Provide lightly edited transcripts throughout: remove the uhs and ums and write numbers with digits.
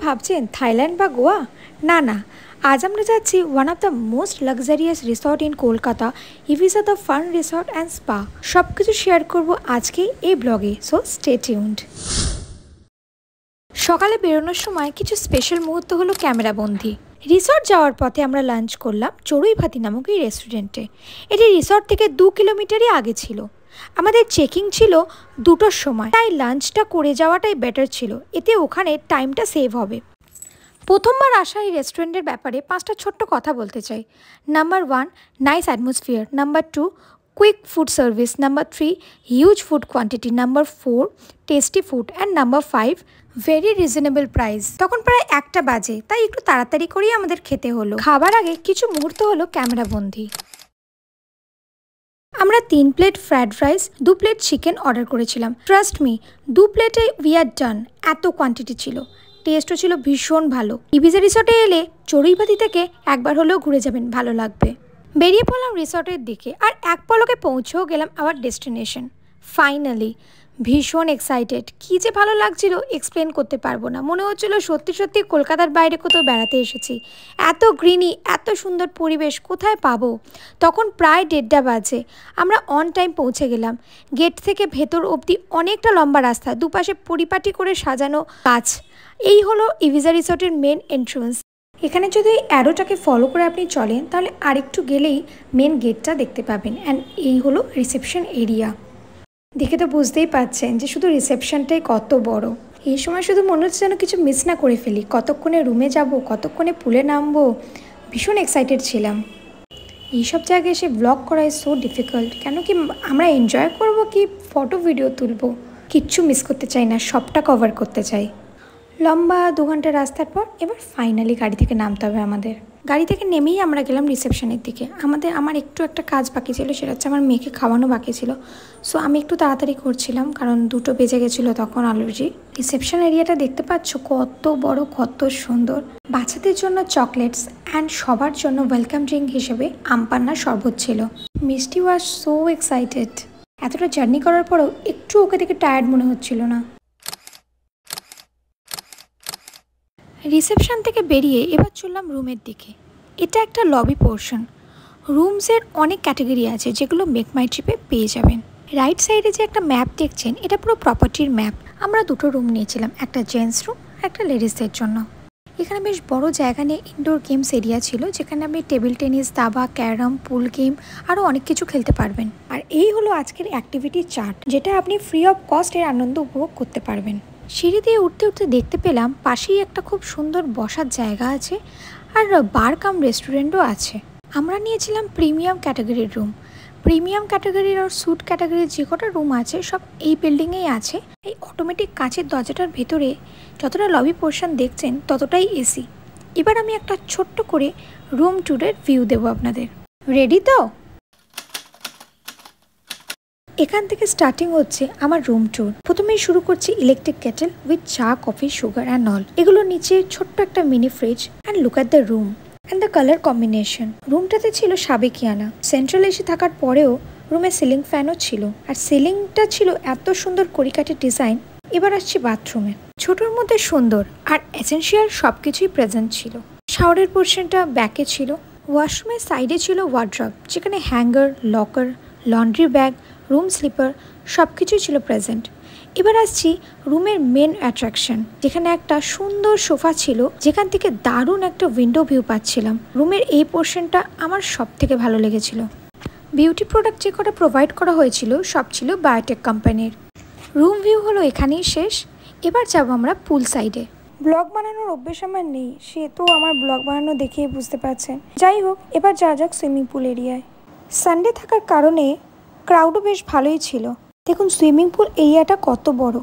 ভাবছেন থাইল্যান্ড বা গোয়া? না না, আজ আমরা যাচ্ছি one of the most luxurious resort in Kolkata, e-visa the fun resort and spa. সব কিছু শেয়ার করবো আজকেই এই ব্লগে, সো স্টে টিউনড। সকালে বেরোনোর সময় কিছু স্পেশাল মুহূর্ত হলো ক্যামেরাবন্দি। রিসর্ট যাওয়ার পথে আমরা লাঞ্চ করলাম চড়ুইভাতি নামক এই রেস্টুরেন্টে। এটি রিসর্ট থেকে 2 কিলোমিটারই আগে ছিল। আমাদের চেকিং ছিল 2টোর সময়, তাই লাঞ্চটা করে যাওয়াটাই বেটার ছিল, এতে ওখানে টাইমটা সেভ হবে। প্রথমবার আসা এই রেস্টুরেন্টের ব্যাপারে 5টা ছোট্ট কথা বলতে চাই। Number 1, nice atmosphere. Number 2, quick food service. Number 3, huge food quantity. Number 4, tasty food. And number 5, very reasonable price. তখন প্রায় 1টা বাজে, তাই একটু তাড়াতাড়ি করেই আমাদের খেতে হলো। খাবার আগে কিছু মুহূর্ত হলো ক্যামেরাবন্দি। আমরা 3 plate fried rice, 2 plate chicken order করেছিলাম। ট্রাস্ট মি, 2 প্লেটে উই আর ডান। এত কোয়ান্টিটি ছিল, টেস্টও ছিল ভীষণ ভালো। ইভিসা রিসর্টে এলে চড়ুইভাতি থেকে একবার হলেও ঘুরে যাবেন, ভালো লাগবে। বেরিয়ে পড়লাম রিসর্টের দিকে, আর এক পলকে পৌঁছেও গেলাম আওয়ার ডেস্টিনেশন। ফাইনালি ভীষণ এক্সাইটেড। কী যে ভালো লাগছিল এক্সপ্লেন করতে পারবো না। মনে হচ্ছিল সত্যি সত্যি কলকাতার বাইরে কোথাও বেড়াতে এসেছি। এত গ্রিনি, এত সুন্দর পরিবেশ কোথায় পাবো। তখন প্রায় 1:30 বাজে। আমরা অন টাইম পৌঁছে গেলাম। গেট থেকে ভেতর অবধি অনেকটা লম্বা রাস্তা, দুপাশে পরিপাটি করে সাজানো গাছ। এই হলো ইভিসা রিসর্টের মেন এন্ট্রান্স। এখানে যদি এই অ্যারোটাকে ফলো করে আপনি চলেন, তাহলে আরেকটু গেলেই মেন গেটটা দেখতে পাবেন। অ্যান্ড এই হলো রিসেপশন এরিয়া। দেখে তো বুঝতেই পারছেন যে শুধু রিসেপশনটাই কত বড়। এই সময় শুধু মনে হচ্ছে যেন কিছু মিস না করে ফেলি। কতক্ষণে রুমে যাব, কতক্ষণে পুলে নামবো, ভীষণ এক্সাইটেড ছিলাম। এইসব জায়গায় এসে ব্লগ করা ইজ সো ডিফিকাল্ট। কেন কি আমরা এনজয় করব কি ফটো ভিডিও তুলবো, কিচ্ছু মিস করতে চাই না, সবটা কভার করতে চাই। লম্বা 2 ঘন্টা রাস্তার পর এবার ফাইনালি গাড়ি থেকে নামতে হবে আমাদের। গাড়ি থেকে নেমেই আমরা গেলাম রিসেপশনের দিকে। আমার একটু একটা কাজ বাকি ছিল, সেটা হচ্ছে আমার মেয়েকে খাওয়ানো বাকি ছিল। সো আমি একটু তাড়াতাড়ি করছিলাম, কারণ 2টো বেজে গেছিলো তখন অলরেডি। রিসেপশন এরিয়াটা দেখতে পাচ্ছ কত বড়, কত সুন্দর। বাচ্চাদের জন্য চকলেটস অ্যান্ড সবার জন্য ওয়েলকাম ড্রিঙ্ক হিসেবে আমপান্নার শরবত ছিল। মিষ্টি ওয়াজ সো এক্সাইটেড। এতটা জার্নি করার পরেও একটু ওকে দেখে টায়ার্ড মনে হচ্ছিল না। রিসেপশন থেকে বেরিয়ে এবার চললাম রুমের দিকে। এটা একটা লবি পোর্শন। রুমসের অনেক ক্যাটাগরি আছে, যেগুলো মেক মাই ট্রিপে পেয়ে যাবেন। রাইট সাইডে যে একটা ম্যাপ দেখছেন, এটা পুরো প্রপার্টির ম্যাপ। আমরা 2টো রুম নিয়েছিলাম, একটা জেন্টস রুম, একটা লেডিসদের জন্য। এখানে বেশ বড় জায়গা নিয়ে ইনডোর গেমস এরিয়া ছিল, যেখানে আপনি টেবিল টেনিস, দাবা, ক্যারাম, পুল গেম আরও অনেক কিছু খেলতে পারবেন। আর এই হলো আজকের অ্যাক্টিভিটি চার্ট, যেটা আপনি ফ্রি অফ কস্ট এর আনন্দ উপভোগ করতে পারবেন। সিঁড়ি দিয়ে উঠতে উঠতে দেখতে পেলাম পাশেই একটা খুব সুন্দর বসার জায়গা আছে, আর বার কাম রেস্টুরেন্টও আছে। আমরা নিয়েছিলাম প্রিমিয়াম ক্যাটাগরির রুম। প্রিমিয়াম ক্যাটাগরির আর স্যুট ক্যাটাগরির যে কটা রুম আছে সব এই বিল্ডিংয়েই আছে। এই অটোমেটিক কাঁচের দরজাটার ভেতরে যতটা লবি পোর্শন দেখছেন ততটাই এসি। এবার আমি একটা ছোট্ট করে রুম ট্যুরের ভিউ দেবো আপনাদের। রেডি তো? এখান থেকে স্টার্টিং হচ্ছে আমার রুম ট্যুর। প্রথমেই শুরু করছি electric kettle with cha, coffee, sugar and all. এগুলোর নিচে ছোট্ট একটা mini fridge. And look at the room and the colour combination. রুমটাতে ছিল সাবেকিয়ানা। সেন্ট্রাল এসি থাকার পরেও রুমে সিলিং ফ্যানও ছিল, আর সিলিংটা ছিল এত সুন্দর কড়িকাঠের ডিজাইন। এবার আসছি বাথরুমে। ছোটোর মধ্যে সুন্দর আর এসেনশিয়াল সব কিছুই প্রেজেন্ট ছিল। শাওয়ারের পোর্শনটা ব্যাকে ছিল। ওয়াশরুমের সাইডে ছিল ওয়ার্ড্রপ, যেখানে hanger, locker, laundry bag, room slipper সব কিছুই ছিল প্রেজেন্ট। এবার আসছি রুমের মেন অ্যাট্রাকশন, যেখানে একটা সুন্দর সোফা ছিল, যেখান থেকে দারুণ একটা উইন্ডো ভিউ পাচ্ছিলাম। রুমের এই পোর্শনটা আমার সব থেকে ভালো লেগেছিল। বিউটি প্রোডাক্ট যে কটা প্রোভাইড করা হয়েছিল সব ছিল বায়োটেক কোম্পানির। রুম ভিউ হলো এখানেই শেষ। এবার যাবো আমরা পুল সাইডে। ব্লগ বানানোর অভ্যেস আমার নেই, সে তো আমার ব্লগ বানানো দেখেই বুঝতে পারছেন। যাই হোক, এবার যা যাক সুইমিং পুল এরিয়ায়। সানডে থাকার কারণে ক্রাউডও বেশ ভালোই ছিল। দেখুন সুইমিং পুল এরিয়াটা কত বড়।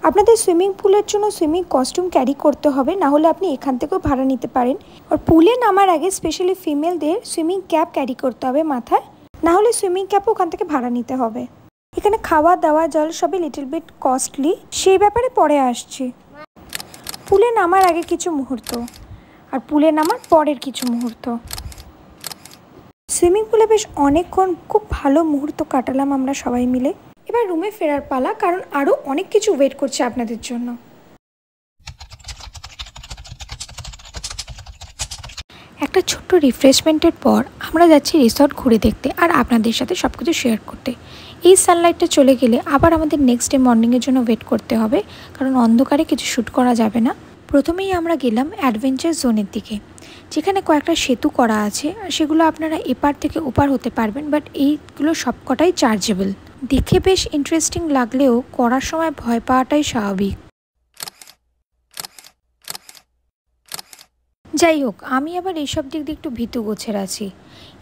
আপনাদের সুইমিং পুলের জন্য সুইমিং কস্টিউম ক্যারি করতে হবে, না হলে আপনি এখান থেকেও ভাড়া নিতে পারেন। আর পুলে নামার আগে স্পেশালি ফিমেলদের সুইমিং ক্যাপ ক্যারি করতে হবে মাথায়, না হলে সুইমিং ক্যাপও ওখান থেকে ভাড়া নিতে হবে। এখানে খাওয়া দাওয়া, জল সবই লিটল বিট কস্টলি, সেই ব্যাপারে পরে আসছি। পুলে নামার আগে কিছু মুহূর্ত আর পুলে নামার পরের কিছু মুহূর্ত। সুইমিং পুলে বেশ অনেকক্ষণ খুব ভালো মুহূর্ত কাটালাম আমরা সবাই মিলে। এবার রুমে ফেরার পালা, কারণ আরও অনেক কিছু ওয়েট করছে আপনাদের জন্য। একটা ছোট্ট রিফ্রেশমেন্টের পর আমরা যাচ্ছি রিসর্ট ঘুরে দেখতে আর আপনাদের সাথে সব কিছু শেয়ার করতে। এই সানলাইটটা চলে গেলে আবার আমাদের নেক্সট ডে মর্নিংয়ের জন্য ওয়েট করতে হবে, কারণ অন্ধকারে কিছু শ্যুট করা যাবে না। প্রথমেই আমরা গেলাম অ্যাডভেঞ্চার জোনের দিকে, যেখানে কয়েকটা সেতু করা আছে আর সেগুলো আপনারা এপার থেকে ওপার হতে পারবেন, বাট এইগুলো সবকটাই চার্জেবল। দেখে বেশ ইন্টারেস্টিং লাগলেও করার সময় ভয় পাওয়াটাই স্বাভাবিক। যাই হোক, আমি আবার এইসব দিক দিয়ে একটু ভীতু গোছের আছি।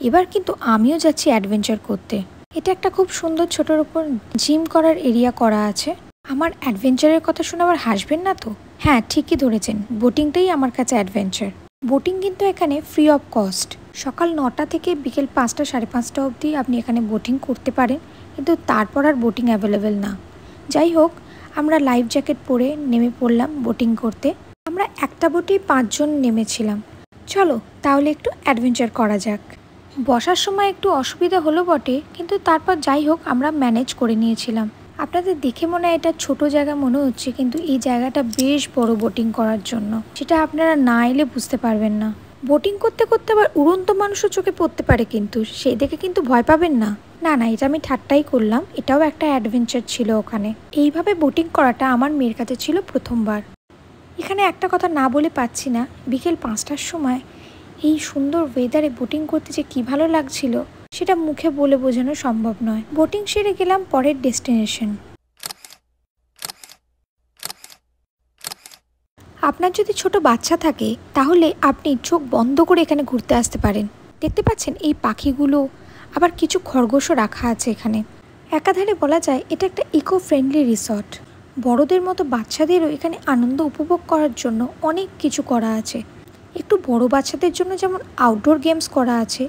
এবার কিন্তু আমিও যাচ্ছি অ্যাডভেঞ্চার করতে। এটা একটা খুব সুন্দর ছোটোর উপর জিম করার এরিয়া করা আছে। আমার অ্যাডভেঞ্চারের কথা শুনে আবার হাসবেন না তো? হ্যাঁ, ঠিকই ধরেছেন, বোটিংটাই আমার কাছে অ্যাডভেঞ্চার। বোটিং কিন্তু এখানে ফ্রি অফ কস্ট। সকাল 9টা থেকে বিকেল 5টা 5:30 অবধি আপনি এখানে বোটিং করতে পারেন, কিন্তু তারপর আর বোটিং অ্যাভেলেবেল না। যাই হোক, আমরা লাইফ জ্যাকেট পরে নেমে পড়লাম বোটিং করতে। আমরা একটা বোটেই 5 জন নেমেছিলাম। চলো তাহলে একটু অ্যাডভেঞ্চার করা যাক। বসার সময় একটু অসুবিধা হলো বটে, কিন্তু তারপর যাই হোক আমরা ম্যানেজ করে নিয়েছিলাম। আপনাদের দেখে মনে হয় এটা ছোট জায়গা মনে হচ্ছে, কিন্তু এই জায়গাটা বেশ বড় বোটিং করার জন্য, সেটা আপনারা না এলে বুঝতে পারবেন না। বোটিং করতে করতে আবার উড়ন্ত মানুষও চোখে পড়তে পারে, কিন্তু সেই দেখে কিন্তু ভয় পাবেন না। না না, এটা আমি ঠাট্টাই করলাম, এটাও একটা অ্যাডভেঞ্চার ছিল ওখানে। এইভাবে বোটিং করাটা আমার মেয়ের কাছে ছিল প্রথমবার। এখানে একটা কথা না বলে পাচ্ছি না, বিকেল 5টার সময় এই সুন্দর ওয়েদারে বোটিং করতে যে কী ভালো লাগছিল সেটা মুখে বলে বোঝানো সম্ভব নয়। বোটিং সেরে গেলাম পরের ডেস্টিনেশন। আপনার যদি ছোট বাচ্চা থাকে তাহলে আপনি চোখ বন্ধ করে এখানে ঘুরতে আসতে পারেন। দেখতে পাচ্ছেন এই পাখিগুলো, আবার কিছু খরগোশও রাখা আছে এখানে। একাধারে বলা যায় এটা একটা ইকো ফ্রেন্ডলি রিসর্ট। বড়দের মতো বাচ্চাদেরও এখানে আনন্দ উপভোগ করার জন্য অনেক কিছু করা আছে। একটু বড় বাচ্চাদের জন্য যেমন আউটডোর গেমস করা আছে,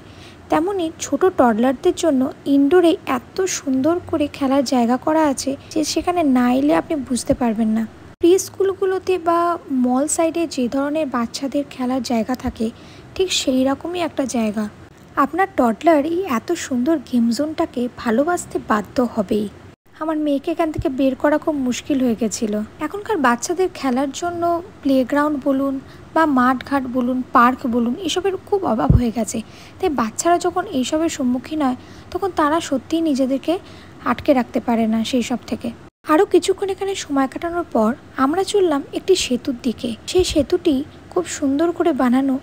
তেমনই ছোট টডলারদের জন্য ইনডোরে এত সুন্দর করে খেলার জায়গা করা আছে যে সেখানে না এলে আপনি বুঝতে পারবেন না। প্রি স্কুলগুলোতে বা মল সাইডে যে ধরনের বাচ্চাদের খেলার জায়গা থাকে, ঠিক সেই রকমই একটা জায়গা। আপনার টডলার এই এত সুন্দর গেম জোনটাকে ভালোবাসতে বাধ্য হবেই। আমার মেয়েকে এখান থেকে বের করা খুব মুশকিল হয়ে গেছিল। এখনকার বাচ্চাদের খেলার জন্য প্লেগ্রাউন্ড বলুন বা মাঠঘাট বলুন, পার্ক বলুন, এসবের খুব অভাব হয়ে গেছে। তাই বাচ্চারা যখন এইসবের সম্মুখীন হয় তখন তারা সত্যিই নিজেদেরকে আটকে রাখতে পারে না সেই সব থেকে। আরও কিছুক্ষণ এখানে সময় কাটানোর পর আমরা চললাম একটি সেতুর দিকে। সেই সেতুটি খুব সুন্দর করে বানানো।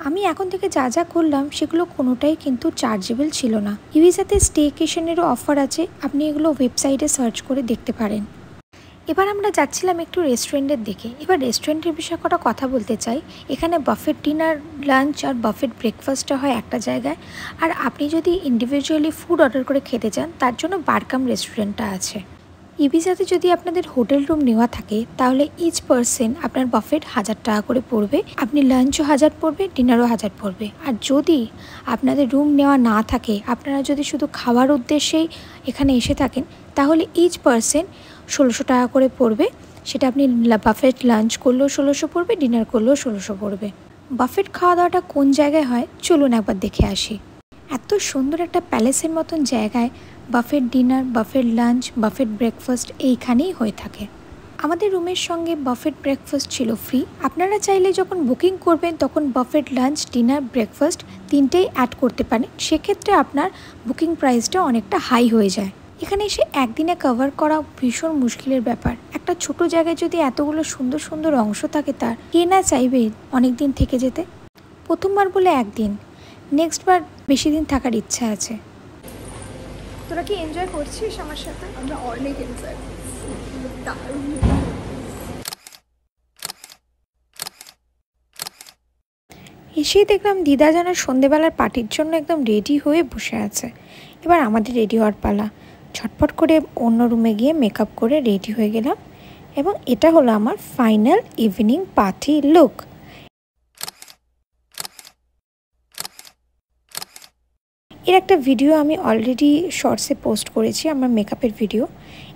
আমি এখন থেকে যা যা করলাম সেগুলো কোনোটাই কিন্তু চার্জেবল ছিল না। ইভিজাতে স্টেকেশনেরও অফার আছে, আপনি এগুলো ওয়েবসাইটে সার্চ করে দেখতে পারেন। এবার আমরা যাচ্ছিলাম একটু রেস্টুরেন্টের দিকে। এবার রেস্টুরেন্টের বিষয়ে কটা কথা বলতে চাই। এখানে বাফেট ডিনার, লাঞ্চ আর বাফেট ব্রেকফাস্টটা হয় একটা জায়গায়, আর আপনি যদি ইন্ডিভিজুয়ালি ফুড অর্ডার করে খেতে চান তার জন্য বারকাম রেস্টুরেন্টটা আছে। ইভিজাতে যদি আপনাদের হোটেল রুম নেওয়া থাকে তাহলে ইচ পারসন আপনার বাফেট 1000 টাকা করে পড়বে। আপনি লাঞ্চও 1000 পড়বে, ডিনারও 1000 পড়বে। আর যদি আপনাদের রুম নেওয়া না থাকে, আপনারা যদি শুধু খাওয়ার উদ্দেশ্যেই এখানে এসে থাকেন, তাহলে ইচ পারসন 1600 টাকা করে পড়বে। সেটা আপনি বাফেট লাঞ্চ করলেও 1600 পড়বে, ডিনার করলেও 1600 পড়বে। বাফেট খাওয়া দাওয়াটা কোন জায়গায় হয় চলুন একবার দেখে আসি। এত সুন্দর একটা প্যালেসের মতন জায়গায় buffet dinner, buffet lunch, buffet breakfast এইখানেই হয়ে থাকে। আমাদের রুমের সঙ্গে বাফেট ব্রেকফাস্ট ছিল ফ্রি। আপনারা চাইলে যখন বুকিং করবেন তখন বাফেট লাঞ্চ, ডিনার, ব্রেকফাস্ট তিনটেই অ্যাড করতে পারেন। সেক্ষেত্রে আপনার বুকিং প্রাইসটা অনেকটা হাই হয়ে যায়। এখানে এসে একদিনে কভার করা ভীষণ মুশকিলের ব্যাপার। একটা ছোট জায়গায় যদি এতগুলো সুন্দর সুন্দর অংশ থাকে, তার কে না চাইবে অনেক দিন থেকে যেতে। প্রথমবার বলে একদিন, নেক্সট বার বেশি দিন থাকার ইচ্ছা আছে। তোরা কি এনজয় করছিস আমার সাথে? আমরা অনেক এনজয় করছি। এসেই দেখলাম দিদা যেন সন্ধেবেলার পার্টির জন্য একদম রেডি হয়ে বসে আছে। এবার আমাদের রেডি হওয়ার পালা। ঝটপট করে অন্য রুমে গিয়ে মেকআপ করে রেডি হয়ে গেলাম, এবং এটা হলো আমার ফাইনাল ইভিনিং পার্টি লুক। এর একটা ভিডিও আমি অলরেডি শর্টসে পোস্ট করেছি, আমার মেকআপের ভিডিও।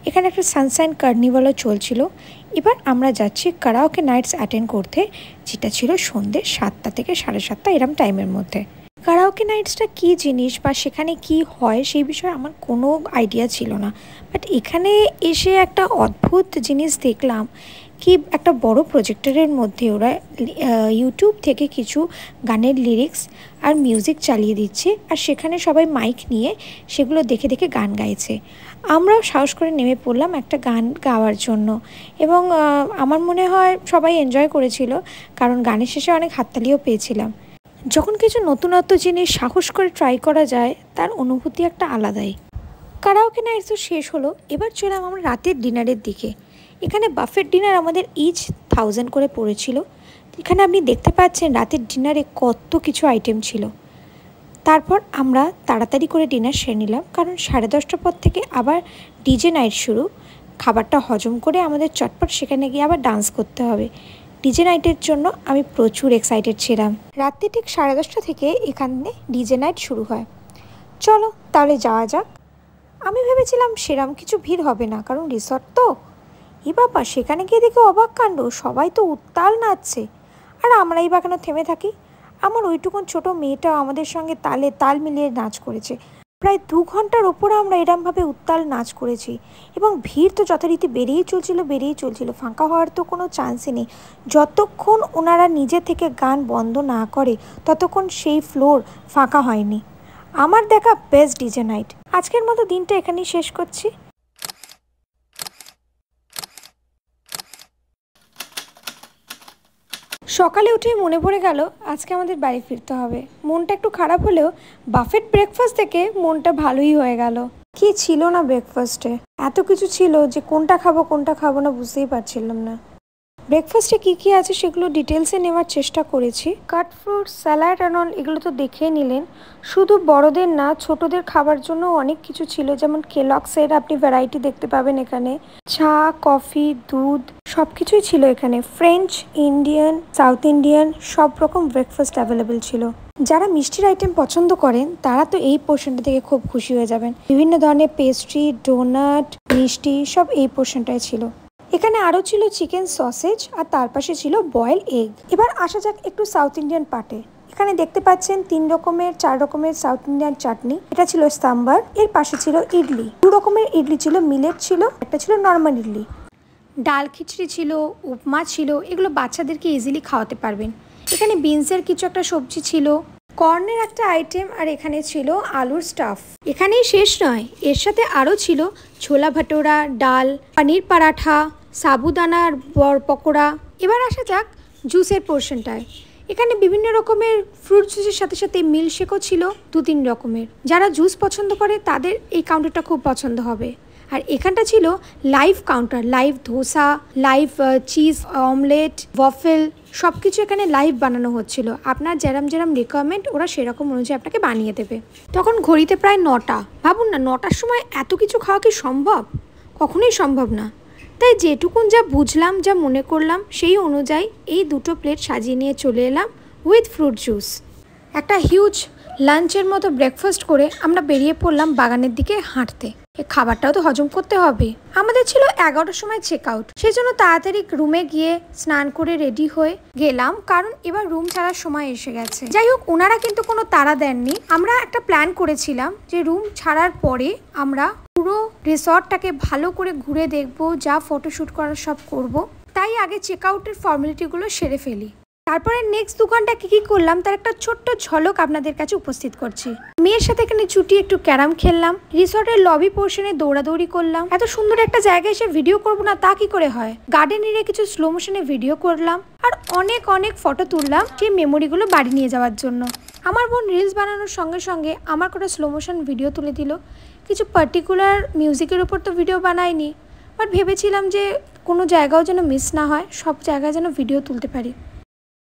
এখানে একটা সানশাইন কার্নিভালও চলছিল। এবার আমরা যাচ্ছি কারাওকে নাইটস অ্যাটেন্ড করতে, যেটা ছিল সন্ধ্যে 7টা থেকে 7:30 এরম টাইমের মধ্যে। কারাওকে নাইটসটা কী জিনিস বা সেখানে কি হয় সেই বিষয়ে আমার কোনো আইডিয়া ছিল না, বাট এখানে এসে একটা অদ্ভুত জিনিস দেখলাম কি একটা বড় প্রজেক্টরের মধ্যে ওরা ইউটিউব থেকে কিছু গানের লিরিক্স আর মিউজিক চালিয়ে দিচ্ছে, আর সেখানে সবাই মাইক নিয়ে সেগুলো দেখে দেখে গান গাইছে। আমরাও সাহস করে নেমে পড়লাম একটা গান গাওয়ার জন্য, এবং আমার মনে হয় সবাই এনজয় করেছিল, কারণ গানের শেষে অনেক হাততালিও পেয়েছিলাম। যখন কিছু নতুনত্ব জিনিস সাহস করে ট্রাই করা যায় তার অনুভূতি একটা আলাদাই। কারাওকে নাইট তো শেষ হলো, এবার চলাম আমরা রাতের ডিনারের দিকে। এখানে বাফেট ডিনার আমাদের ইচ 1000 করে পড়েছিল। এখানে আপনি দেখতে পাচ্ছেন রাতের ডিনারে কত কিছু আইটেম ছিল। তারপর আমরা তাড়াতাড়ি করে ডিনার সেরে নিলাম, কারণ 10:30টার পর থেকে আবার ডিজে নাইট শুরু। খাবারটা হজম করে আমাদের চটপট সেখানে গিয়ে আবার ডান্স করতে হবে। ডিজে নাইটের জন্য আমি প্রচুর এক্সাইটেড ছিলাম। রাত্রি ঠিক 10:30 থেকে এখানে ডিজে নাইট শুরু হয়। চলো তাহলে যাওয়া যাক। আমি ভেবেছিলাম সেরম কিছু ভিড় হবে না, কারণ রিসর্ট তো। এ বাবা, সেখানে গিয়ে দেখে অবাক কাণ্ড, সবাই তো উত্তাল নাচছে, আর আমরাই বা কেন থেমে থাকি। আমার ওইটুকুন ছোট মেয়েটাও আমাদের সঙ্গে তালে তাল মিলিয়ে নাচ করেছে। প্রায় 2 ঘন্টার ওপরে আমরা এরমভাবে উত্তাল নাচ করেছি, এবং ভিড় তো যথারীতি বেড়েই চলছিল, ফাঁকা হওয়ার তো কোনো চান্সই নেই। যতক্ষণ ওনারা নিজে থেকে গান বন্ধ না করে ততক্ষণ সেই ফ্লোর ফাঁকা হয়নি। আমার দেখা বেস্ট ডিজে নাইট। আজকের মতো দিনটা এখানেই শেষ করছি। সকালে উঠেই মনে পড়ে গেল আজকে আমাদের বাড়ি ফিরতে হবে। মনটা একটু খারাপ হলেও বাফেট ব্রেকফাস্ট থেকে মনটা ভালোই হয়ে গেল। কি ছিল না ব্রেকফাস্টে, এত কিছু ছিল যে কোনটা খাবো না বুঝতেই পারছিলাম না। ব্রেকফাস্টে কী আছে সেগুলো ডিটেলসে নেওয়ার চেষ্টা করেছি। কাট ফ্রুট, স্যালাড অ্যান্ড অল এগুলো তো দেখেই নিলেন। শুধু বড়দের না, ছোটদের খাবার জন্য অনেক কিছু ছিল, যেমন কেলগসের আপনি ভ্যারাইটি দেখতে পাবেন এখানে। চা, কফি, দুধ সব কিছুই ছিল এখানে। ফ্রেঞ্চ, ইন্ডিয়ান, সাউথ ইন্ডিয়ান সব রকম ব্রেকফাস্ট অ্যাভেলেবেল ছিল। যারা মিষ্টির আইটেম পছন্দ করেন তারা তো এই পোর্শনটা থেকে খুব খুশি হয়ে যাবেন। বিভিন্ন ধরনের পেস্ট্রি, ডোনাট, মিষ্টি সব এই পোর্শনটায় ছিল। এখানে আরও ছিল চিকেন সসেজ, আর তার পাশে ছিল বয়েল এগ। এবার আসা যাক একটু সাউথ ইন্ডিয়ান পার্টে। এখানে দেখতে পাচ্ছেন 4 রকমের সাউথ ইন্ডিয়ান চাটনি। এটা ছিল সাম্বার, এর পাশে ছিল ইডলি। 2 রকমের ইডলি ছিল, মিলেট ছিল, একটা ছিল নর্মাল ইডলি। ডাল খিচড়ি ছিল, উপমা ছিল, এগুলো বাচ্চাদেরকে ইজিলি খাওয়াতে পারবেন। এখানে বিনসের কিছু একটা সবজি ছিল, কর্নের একটা আইটেম, আর এখানে ছিল আলুর স্টাফ। এখানেই শেষ নয়, এর সাথে আরও ছিল ছোলা ভাটোরা, ডাল, পনির পরাঠা, সাবুদানার পকোড়া। এবার আসা যাক জুসের পোর্শনটায়। এখানে বিভিন্ন রকমের ফ্রুট জুসের সাথে সাথে মিল্কশেকও ছিল 2-3 রকমের। যারা জুস পছন্দ করে তাদের এই কাউন্টারটা খুব পছন্দ হবে। আর এখানটা ছিল live counter, live dosa, live cheese omelette, waffle সব কিছু এখানে লাইভ বানানো হচ্ছিল। আপনার যেরম রিকোয়ারমেন্ট ওরা সেরকম অনুযায়ী আপনাকে বানিয়ে দেবে। তখন ঘড়িতে প্রায় 9টা। ভাবুন না, 9টার সময় এত কিছু খাওয়া কি সম্ভব? কখনোই সম্ভব না। তাই যেটুকুন যা বুঝলাম, যা মনে করলাম, সেই অনুযায়ী এই 2টো প্লেট সাজিয়ে নিয়ে চলে এলাম উইথ ফ্রুট জুস। একটা হিউজ লাঞ্চের মতো ব্রেকফাস্ট করে আমরা বেরিয়ে পড়লাম বাগানের দিকে হাঁটতে। এই খাবারটাও তো হজম করতে হবে। আমাদের ছিল 11টার সময় চেক আউট, সেই জন্য তাড়াতাড়ি রুমে গিয়ে স্নান করে রেডি হয়ে গেলাম, কারণ এবার রুম ছাড়ার সময় এসে গেছে। যাই হোক, ওনারা কিন্তু কোনো তাড়া দেননি। আমরা একটা প্ল্যান করেছিলাম যে রুম ছাড়ার পরে আমরা পুরো রিসর্টটাকে ভালো করে ঘুরে দেখবো, যা ফটোশ্যুট করার সব করব। তাই আগে চেক আউটের ফর্মালিটিগুলো সেরে ফেলি। তারপরে নেক্সট 2 ঘন্টা কী করলাম তার একটা ছোট্ট ঝলক আপনাদের কাছে উপস্থিত করছি। মেয়ের সাথে এখানে ছুটি একটু ক্যারাম খেললাম, রিসর্টের লবি পোর্শনে দৌড়াদৌড়ি করলাম। এত সুন্দর একটা জায়গায় এসে ভিডিও করবো না তা কি করে হয়। গার্ডেনের কিছু স্লো মোশনে ভিডিও করলাম, আর অনেক ফটো তুললাম সেই মেমোরিগুলো বাড়ি নিয়ে যাওয়ার জন্য। আমার বোন রিলস বানানোর সঙ্গে সঙ্গে আমার কটা স্লো মোশন ভিডিও তুলে দিল। কিছু পার্টিকুলার মিউজিকের উপর তো ভিডিও বানাইনি, বাট ভেবেছিলাম যে কোনো জায়গাও যেন মিস না হয়, সব জায়গায় যেন ভিডিও তুলতে পারি।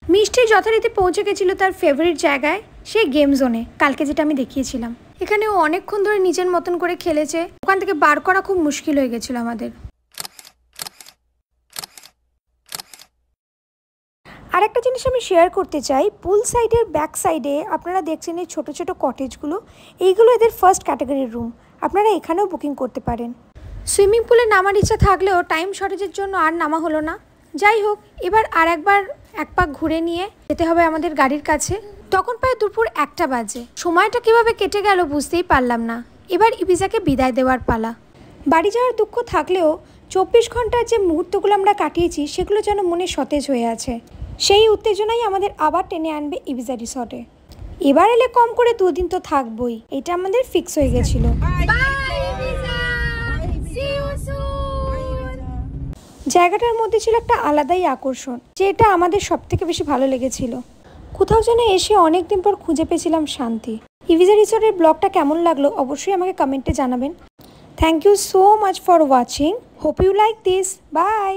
মিষ্টি যথারীতি পৌঁছে গেছিল তার ফেভারিট জায়গায়, সেই গেম জোনে, কালকে যেটা আমি দেখিয়েছিলাম। এখানে ও অনেকক্ষণ ধরে নিজের মতন করে খেলেছে, ওখান থেকে বার করা খুব মুশকিল হয়ে গেছিল আমাদের। আর একটা জিনিস আমি শেয়ার করতে চাই, পুল সাইডের ব্যাক সাইডে আপনারা দেখছেন এই ছোটো ছোটো কটেজগুলো, এইগুলো এদের ফার্স্ট ক্যাটাগরির রুম। আপনারা এখানেও বুকিং করতে পারেন। সুইমিং পুলে নামার ইচ্ছা থাকলেও টাইম শর্টেজের জন্য আর নামা হলো না। যাই হোক, এবার আর একবার এক পাক ঘুরে নিয়ে যেতে হবে আমাদের গাড়ির কাছে। তখন প্রায় দুপুর 1টা বাজে। সময়টা কিভাবে কেটে গেল বুঝতেই পারলাম না। এবার ইবিজাকে বিদায় দেওয়ার পালা। বাড়ি যাওয়ার দুঃখ থাকলেও 24 ঘন্টার যে মুহূর্তগুলো আমরা কাটিয়েছি সেগুলো যেন মনে সতেজ হয়ে আছে। সেই উত্তেজনাই আমাদের আবার টেনে আনবে ইবিজা রিসর্টে। এবার এলে কম করে 2 দিন তো থাকবই, এটা আমাদের ফিক্স হয়ে গেছিল। জায়গাটার মধ্যে ছিল একটা আলাদাই আকর্ষণ, যেটা আমাদের সব থেকে বেশি ভালো লেগেছিল। কোথাও যেন এসে অনেকদিন পর খুঁজে পেয়েছিলাম শান্তি। ইবিজা রিসর্টের ব্লগটা কেমন লাগলো অবশ্যই আমাকে কমেন্টে জানাবেন। Thank you so much for watching. Hope you like this. By.